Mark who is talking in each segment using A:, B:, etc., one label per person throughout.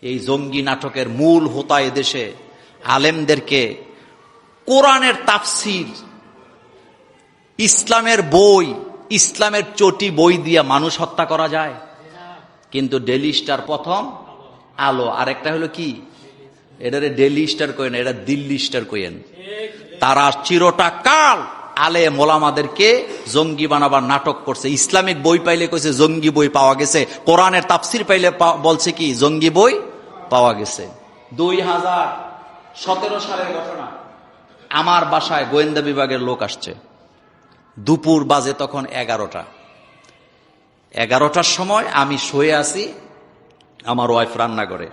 A: এই জঙ্গি নাটকের মূল হোতা এদেশে আলেমদেরকে কোরআনের তাফসির, ইসলামের বই, ইসলামের চটি বই দিয়ে মানুষ হত্যা করা যায়। কিন্তু ডেইলি স্টার প্রথম আলো, আরেকটা হলো কি, এটারে ডেইলি স্টার কইেন, এটা দিল্লি স্টার কইেন। তারা চিরটা কাল আলেম ওলামাদেরকে জঙ্গি বানাবার নাটক করছে। ইসলামিক বই পাইলে কইছে জঙ্গি বই পাওয়া গেছে, কোরআনের তাফসির পাইলে বলছে কি জঙ্গি বই পাওয়া গেছে। 2017 সালের ঘটনা, আমার বাসায় গোয়েন্দা বিভাগের লোক আসছে। দুপুর বাজে তখন 11টার সময় আমি শুয়ে আছি, আমার ওয়াইফ রান্না করে,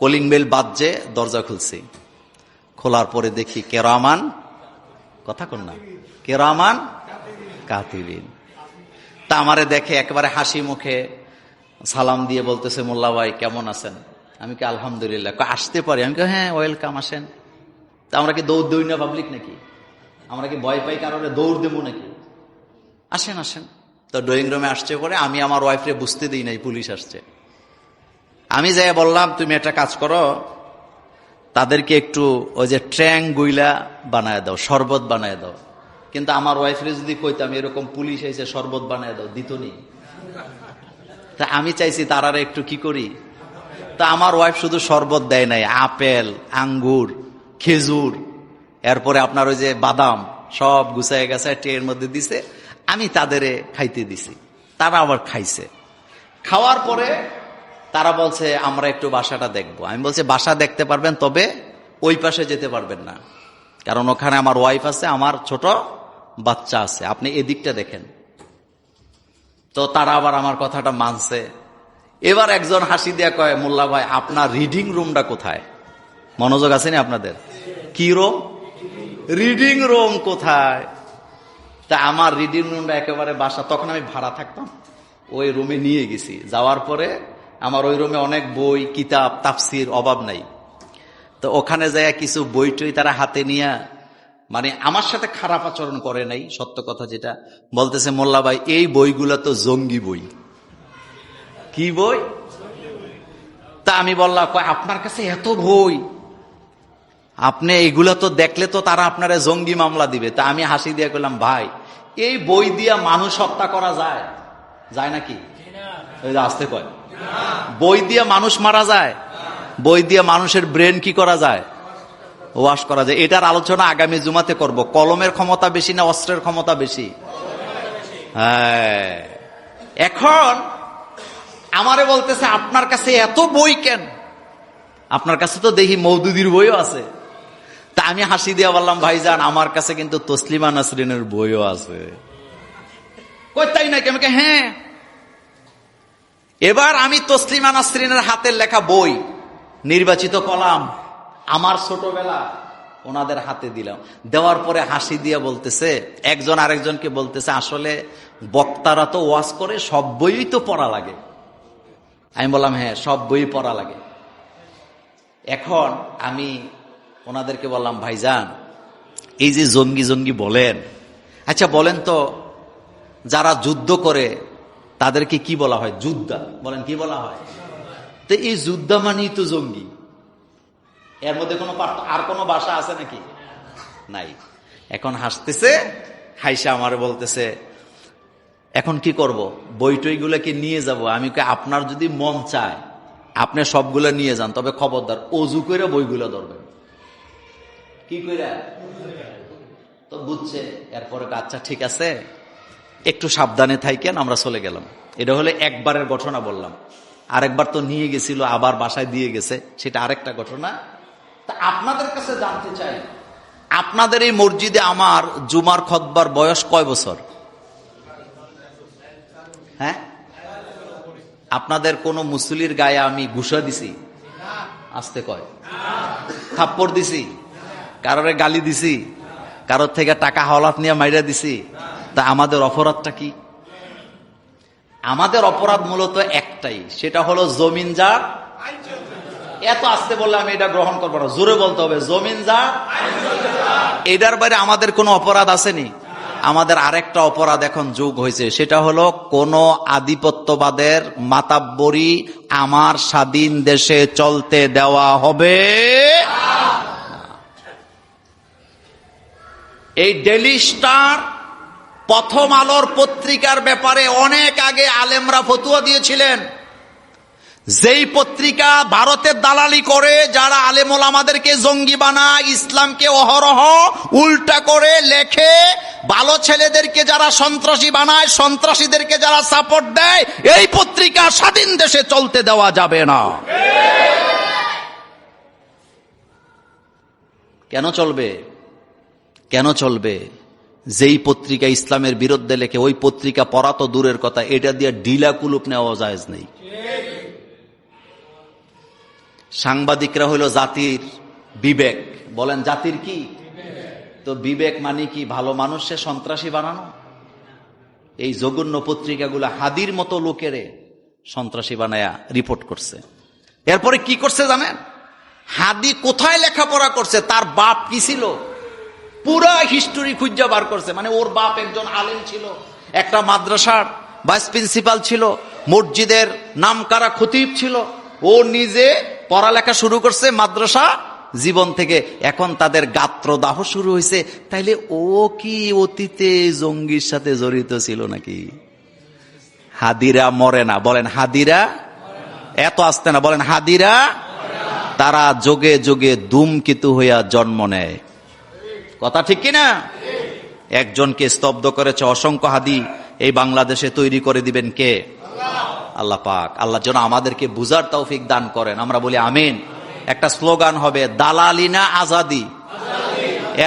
A: কলিং বেল বাজছে, দরজা খুলছি। খোলার পরে দেখি কেরামান, কথা কন না, কেরামান কাতিবিন। তা আমারে দেখে একেবারে হাসি মুখে সালাম দিয়ে বলতেছে, মোল্লা ভাই কেমন আছেন? আমি কি আলহামদুলিল্লাহ। আসতে পারি? আমি কি হ্যাঁ ওয়েলকাম, আসেন। তা আমরা কি দৌড় দৌড় না পাবলিক নাকি? আমরা কি ভয় পাই কারণে দৌড় দেবো নাকি? আসেন আসেন। তো ড্রয়িং রুমে আসছে পরে আমি আমার ওয়াইফরে বুঝতে দিই নাই পুলিশ আসছে। আমি যাই বললাম, তুমি একটা কাজ করো, তাদেরকে একটু ওই যে ট্র্যাং গুইলা বানায় দাও, শরবত বানায় দাও। কিন্তু আমার ওয়াইফরে যদি কইতাম এরকম পুলিশ এসে শরবত বানায় দাও, দিত নি। তা আমি চাইছি তারারে একটু কি করি। তা আমার ওয়াইফ শুধু শরবত দেয় নাই, আপেল, আঙ্গুর, খেজুর, এরপরে আপনার ওই যে বাদাম সব গুছায় গেছে ট্রের মধ্যে দিছে। আমি তাদের খাইতে দিছি, তারা আবার খাইছে। খাওয়ার পরে তারা বলছে আমরা একটু বাসাটা দেখবো। আমি বলছি বাসা দেখতে পারবেন, তবে ওই পাশে যেতে পারবেন না, কারণ ওখানে আমার ওয়াইফ আছে, আমার ছোট বাচ্চা আছে, আপনি এদিকটা দেখেন। তো তারা আবার আমার কথাটা মানছে। এবার একজন হাসি দিয়া কয়, মোল্লা ভাই আপনার রিডিং রুমটা কোথায়? মনোযোগ আছে না আপনাদের? কি রুম? রিডিং রুম কোথায়? তা আমার রিডিং রুমটা একেবারে বাসা, তখন আমি ভাড়া থাকতাম, ওই রুমে নিয়ে গেছি। যাওয়ার পরে আমার ওই রুমে অনেক বই, কিতাব, তাফসির অভাব নাই। তো ওখানে যায় কিছু বই টই তারা হাতে নিয়ে, মানে আমার সাথে খারাপ আচরণ করে নাই, সত্য কথা যেটা, বলতেছে মোল্লা ভাই এই বইগুলা তো জঙ্গি বই। কি বই? তা আমি বললাম আপনার কাছে এত বই, আপনি এইগুলা তো দেখলে তো তারা আপনারা জঙ্গি মামলা দিবে। তা আমি হাসি দিয়ে কইলাম, ভাই এই বই দিয়া মানুষ হত্যা করা যায়? যায় নাকি? আসতে কয়, বই দিয়ে মানুষ মারা যায়? বই দিয়ে মানুষের ব্রেন কি করা যায়? ওয়াশ করা যায়। এটার আলোচনা আগামী জুমাতে করব। কলমের ক্ষমতা বেশি না অস্ত্রের ক্ষমতা বেশি? হ্যাঁ। এখন আমারে বলতেছে আপনার কাছে এত বই কেন? আপনার কাছে তো দেখি মওদুদির বইও আছে। তা আমি হাসি দিয়ে বললাম, ভাইজান আমার কাছে কিন্তু তসলিমা নাসরিনের বইও আছে। কই তাই নাকি? আমাকে হ্যাঁ। এবার আমি তসলিমা নাসরিনের হাতের লেখা বই, নির্বাচিত কলাম, আমার ছোটবেলা, ওনাদের হাতে দিলাম। দেওয়ার পরে হাসি দিয়ে বলতেছে, একজন আরেকজনকে বলতেছে, আসলে বক্তারা তো ওয়াজ করে, সব বইই তো পড়া লাগে। আমি বললাম হ্যাঁ সব বই পড়া লাগে। এখন আমি ওনাদেরকে বললাম, ভাইজান এই যে জঙ্গি জঙ্গি বলেন, আচ্ছা বলেন তো যারা যুদ্ধ করে তাদেরকে কি বলা হয়? যোদ্ধা। বলেন কি বলা হয়? তো এই যোদ্ধা মানেই তো জঙ্গি। এর মধ্যে কোনো আর কোনো ভাষা আছে নাকি? নাই। এখন হাসতেছে, হাইসা আমারে বলতেছে এখন কি করব? বই টইগুলোকে নিয়ে যাব। আমি আপনার যদি মন চায় আপনি সবগুলো নিয়ে যান, তবে খবরদার অজু করে বইগুলো ধরবেন। কি করে? তো বুঝছে। এরপরে আচ্ছা ঠিক আছে, একটু সাবধানে থাকেন, আমরা চলে গেলাম। এটা হলে একবারের ঘটনা বললাম। আরেকবার তো নিয়ে গেছিল, আবার বাসায় দিয়ে গেছে, সেটা আরেকটা ঘটনা। তা আপনাদের কাছে জানতে চাই, আপনাদের এই মসজিদে আমার জুমার খুতবার বয়স কয় বছর? হ্যাঁ, আপনাদের কোন মুসলির গায়ে আমি ঘুষা দিছি? আসতে কয়। থাপ্পড় দিছি? কারোর গালি দিছি? কারোর থেকে টাকা হলাফ নিয়ে মাইরা দিছি? তা আমাদের অপরাধটা কি? আমাদের অপরাধ মূলত একটাই, সেটা হলো জমিন যার। এত আসতে বললে আমি এটা গ্রহণ করবো না, জোরে বলতে হবে, জমিন যার। এটার বাইরে আমাদের কোনো অপরাধ আসেনি। আমাদের আরেকটা অপরাধ এখন যোগ হয়েছে, সেটা হলো কোন আধিপত্যবাদের মাতাব্বরি আমার স্বাধীন দেশে চলতে দেওয়া হবে। এই ডেইলি স্টার, প্রথম আলোর পত্রিকার ব্যাপারে অনেক আগে আলেমরা ফতোয়া দিয়েছিলেন। যেই পত্রিকা ভারতের দালালি করে, যারা আলেম ওলামাদেরকে জঙ্গি বানায়, ইসলামকে অহরহ উল্টা করে লেখে, ভালো ছেলেদেরকে যারা সন্ত্রাসী বানায়, সন্ত্রাসীদেরকে যারা সাপোর্ট দেয়, এই পত্রিকা স্বাধীন দেশে চলতে দেওয়া যাবে না। কেন চলবে? কেন চলবে? যেই পত্রিকা ইসলামের বিরুদ্ধে লেখে, ওই পত্রিকা পড়া তো দূরের কথা, এটা দিয়ে ঢিলা কুলুপ নেওয়া জায়েজ নেই। সাংবাদিকরা হইল জাতির বিবেক। বলেন জাতির কি? তো বিবেক মানে কি? ভালো মানুষে সন্ত্রাসী বানানো? এই জঘন্য পত্রিকাগুলো হাদির মতো লোকেরে সন্ত্রাসী বানায়া রিপোর্ট করছে। এরপরে কি করছে জানেন? হাদি কোথায় লেখাপড়া করছে, তার বাপ কি ছিল, পুরা হিস্টোরি খুঁজে বার করছে। মানে ওর বাপ একজন আলেম ছিল, একটা মাদ্রাসার ভাইস প্রিন্সিপাল ছিল, মসজিদের নামকারা খতিব ছিল। ও নিজে পড়ালেখা শুরু করছে মাদ্রাসা জীবন থেকে। এখন তাদের গাত্রদাহ শুরু হয়েছে। তাইলে ও কি অতীতে জঙ্গির সাথে জড়িত ছিল নাকি? হাদিরা মরে না। বলেন হাদিরা, এত আসতে না, বলেন হাদিরা। তারা যোগে যোগে ধূমকেতু হইয়া জন্ম নেয়। কথা ঠিক কিনা? একজনকে স্তব্ধ করেছে অসংখ্য হাদি এই বাংলাদেশে তৈরি করে দিবেন কে? আল্লাহ পাক। আল্লাহ যেন আমাদেরকে বুঝার তৌফিক দান করেন। আমরা বলি আমিন। একটা স্লোগান হবে, দালালিনা আজাদি।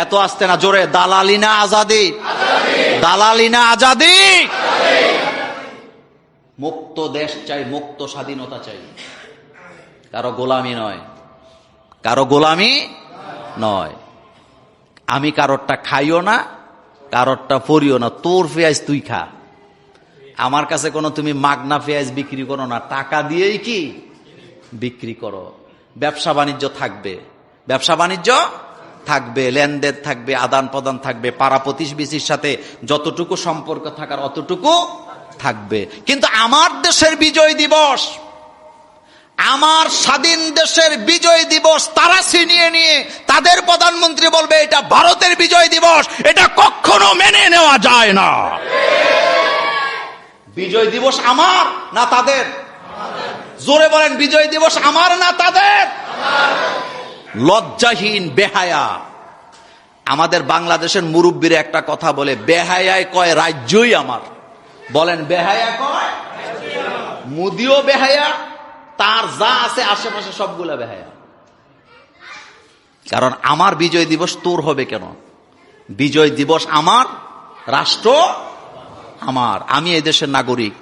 A: এত আসতে না, জোরে, দালালিনা আজাদি, দালালিনা আজাদি। মুক্ত দেশ চাই, মুক্ত স্বাধীনতা চাই, কারো গোলামি নয়, কারো গোলামি নয়। আমি কারোরটা খাইও না, কারোরটা পরিও না। তোর পেঁয়াজ তুই খা, আমার কাছে কোনো তুমি মাগনা পেঁয়াজ বিক্রি করো না, টাকা দিয়েই কি বিক্রি করো। ব্যবসা বাণিজ্য থাকবে, ব্যবসা বাণিজ্য থাকবে, লেনদেন থাকবে, আদান প্রদান থাকবে, পাড়া প্রতিবেশীর সাথে যতটুকু সম্পর্ক থাকার অতটুকু থাকবে। কিন্তু আমার দেশের বিজয় দিবস, আমার স্বাধীন দেশের বিজয় দিবস তারা ছিনিয়ে নিয়ে তাদের প্রধানমন্ত্রী বলবে এটা ভারতের বিজয় দিবস, এটা কখনো মেনে নেওয়া যায় না। বিজয় দিবস আমার না তাদের? জোরে বলেন, বিজয় দিবস আমার না তাদের? লজ্জাহীন, বেহায়া। আমাদের বাংলাদেশের মুরব্বীরা একটা কথা বলে, বেহায়ায় কয় রাজ্যই আমার। বলেন বেহায়া কয়, মোদিও বেহায়া, তার যা আছে আশেপাশে সবগুলা বেহায়া। কারণ আমার বিজয় দিবস তোর হবে কেন? বিজয় দিবস আমার, রাষ্ট্র আমার, আমি এই দেশের নাগরিক।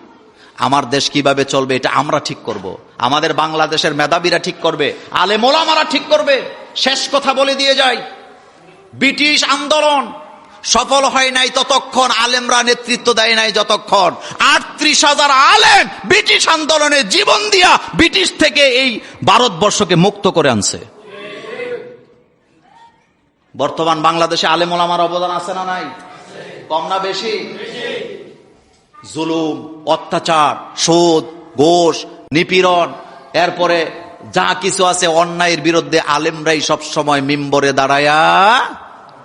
A: আমার দেশ কিভাবে চলবে এটা আমরা ঠিক করব। আমাদের বাংলাদেশের মেধাবীরা ঠিক করবে, আলেম ওলামারা ঠিক করবে। শেষ কথা বলে দিয়ে যাই, ব্রিটিশ আন্দোলন সফল হয় নাই ততক্ষণ, আলেমরা নেতৃত্ব দেয় নাই যতক্ষণ। ৩৮,০০০ আলেম ব্রিটিশ আন্দোলনে জীবন দিয়া ব্রিটিশ থেকে এই ভারতবর্ষকে মুক্ত করে আনছে। বর্তমান বাংলাদেশে আলেম ওলামার অবদান আছে না নাই? কম না বেশি? জুলুম, অত্যাচার, সুদ, ঘুষ, নিপীড়ন, এরপরে যা কিছু আছে অন্যায়ের বিরুদ্ধে আলেমরাই সব সময় মিম্বরে দাঁড়ায়া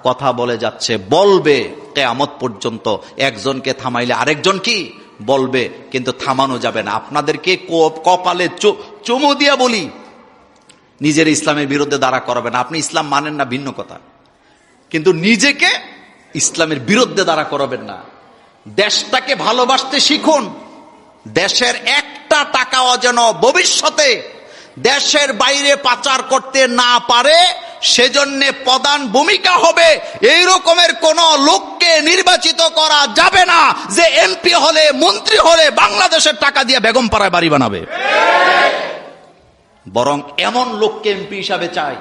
A: কথা বলে যাচ্ছে, বলবে কিয়ামত পর্যন্ত। একজনকে থামাইলে আরেকজন কি বলবে, কিন্তু থামানো যাবে না। আপনাদেরকে কপালে চুমু দিয়া বলি, নিজের ইসলামের বিরুদ্ধে দাঁড়া করাবেন। আপনি ইসলাম মানেন না ভিন্ন কথা, কিন্তু নিজেকে ইসলামের বিরুদ্ধে দাঁড়া করাবেন না। দেশটাকে ভালোবাসতে শিখুন। দেশের একটা টাকাও যেন ভবিষ্যতে দেশের বাইরে পাচার করতে না পারে, সেজন্য প্রধান ভূমিকা হবে এই রকমের কোন লোককে নির্বাচিত করা যাবে না যে এমপি হলে, মন্ত্রী হলে বাংলাদেশের টাকা দিয়ে বেগমপাড়ায় বাড়ি বানাবে। বরং এমন লোককে এমপি হিসাবে চাই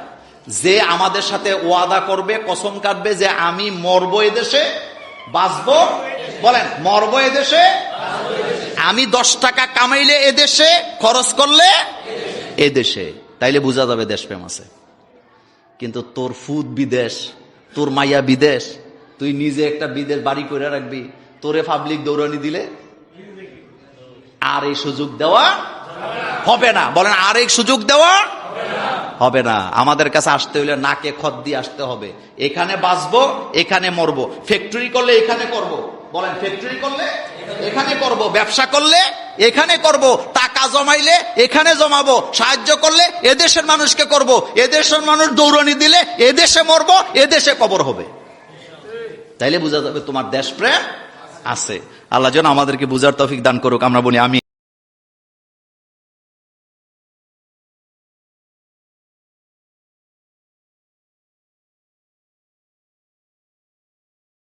A: যে আমাদের সাথে ওয়াদা করবে, কসম কাটবে যে আমি মরবো এদেশে, বাঁচবো। বলেন মরবো এদেশে, আমি 10 টাকা কামাইলে এদেশে, খরচ করলে এদেশে। তাইলে বোঝা যাবে দেশপ্রেম আছে। কিন্তু তোর ফুদ বিদেশ, তোর মাইয়া বিদেশ, তুই নিজে একটা বিদেশ বাড়ি করে রাখবি, তোরে পাবলিক দৌড়ানি দিলে আর এই সুযোগ দেওয়া হবে না। বলেন, আর এই সুযোগ দেওয়া হবে না। আমাদের কাছে আসতে হইলে নাকে খত দিয়ে আসতে হবে। এখানে বাঁচবো, এখানে মরবো। ফ্যাক্টরি করলে এখানে করব, বলেন ফ্যাক্টরি করলে এখানে করব, ব্যবসা করলে এখানে করব, টাকা জমাইলে এখানে জমাবো, সাহায্য করলে এদেশের মানুষকে করব, এদেশের মানুষ দৌড়ানি দিলে এদেশে মরবো, এদেশে কবর হবে। তাইলে বোঝা যাবে তোমার দেশপ্রেম আছে। আল্লাহ যেন আমাদেরকে বুঝার তৌফিক দান করুক। আমরা বলি আমি।